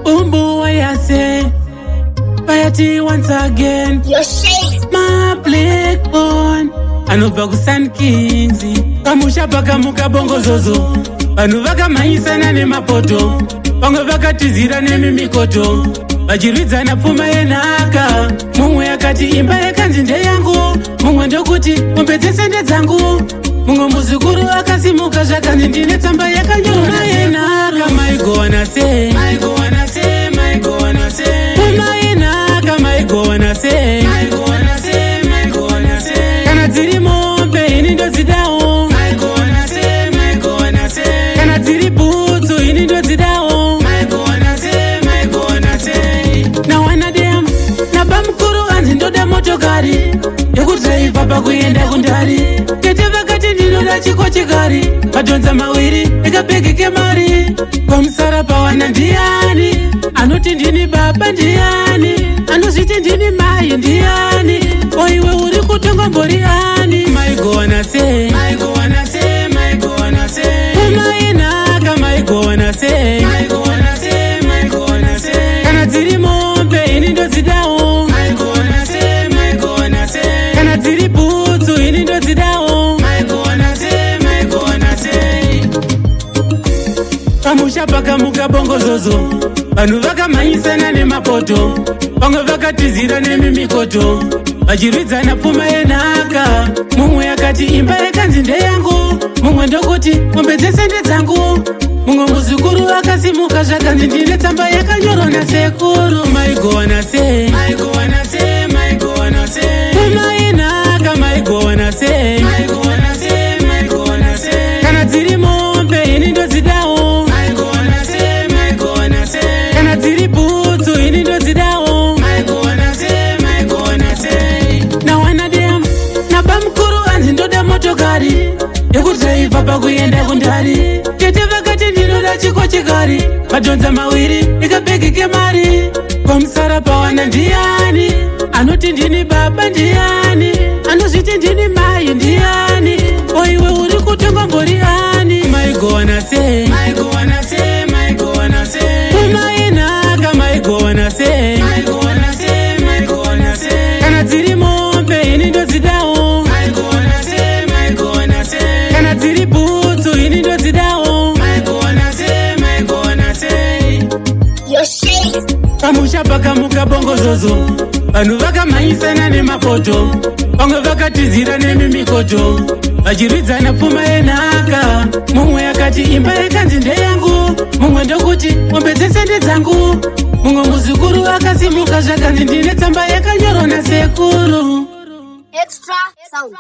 Bumbu wayase Bayati once again. You're safe. My black born Anova kusan kinzi Kamusha paka muka bongo zozo Panu vaka maisana ne mapoto Pango vaka tizira ne mimikoto Bajiridza na puma yenaka Mumwe yakati imba yakanzinde yangu Mumwe ndokuti umpete sende zangu Mungo muzukuru akasimuka zvakanzi ndine tsamba yakanyora yenaka Maigo wanase Maigo wanase Maigo wanase Puma yenaka Maigo wanase Maigo wanase Maigo wanase Kana dziri mombe ini ndodzidawo Maigo wanase Maigo wanase Kana dziri butsu ini ndodzidawo Maigo wanase Maigo wanase Na wana dem Na bamkuru anzi ndoda motokari Yekudriva pakuenda kundari Kete vakati ndinoda chiko chikari Madonza mawiri ekabhegi kemari Pamusara pawana ndiani Anoti ndini baba ndiani Anozviti ndini mai ndiani Oiwe uri kutonga mbori ani Maigo wanase Maigo wanase Maigo wanase Puma yenaka Maigo wanase Maigo wanase Maigo wanase Kana dziri mombe ini ndodzidawo Maigo wanase Maigo wanase Kana dziri butsu ini ndodzidawo Maigo wanase Maigo wanase Pamusha pakamuka bongo zozo Vanhu vakamhanyisana nemapoto Vamwe vakatizira nemimikoto Vachiridzana pfuma yenhaka Mumwe yakati imba yakanzi ndeyangu Mumwe ndokuti mombe dzese ndedzangu Mumwe muzukuru akasimuka zvakanzi ndine tsamba yakanyorwa nasekuru Maigo wanase Maigo wanase Maigo wanase Pfuma yenhaka Maigo wanase Maigo wanase Maigo wanase Kana dziri mombe ini ndodzidawo Maigo wanase Maigo wanase Kana dziri butsu ini ndodzidawo Maigo wanase Maigo wanase Na wana dem Na bamkuru anzi ndoda motokari Yekudriva pakuenda kundari Kete vakati ndinoda chiko chikari Madonza mawiri ekabhegi kemari Pamusara pawana ndiani Anoti ndini baba ndiani Anozviti ndini mai ndiani Oiwe uri kutonga mbori ani Maigo wanase Maigo wanase Maigo wanase Puma yenhaka Maigo wanase Maigo wanase Maigo wanase Kana dziri mombe ini ndodzidawo Maigo wanase Maigo wanase Kana dziri butsu ini ndodzidawo Maigo wanase Maigo wanase You're safe. Pamusha pakamuka bongo zozo Vanhu vakamhanyisana nemapoto Vamwe vakatizira nemimikoto Vachiridzana pfuma yenhaka Mumwe yakati imba yakanzi ndeyangu Mumwe ndokuti mombe dzese ndedzangu Mumwe muzukuru akasimuka zvakanzi ndine tsamba yakanyorwa nasekuru Extra sound.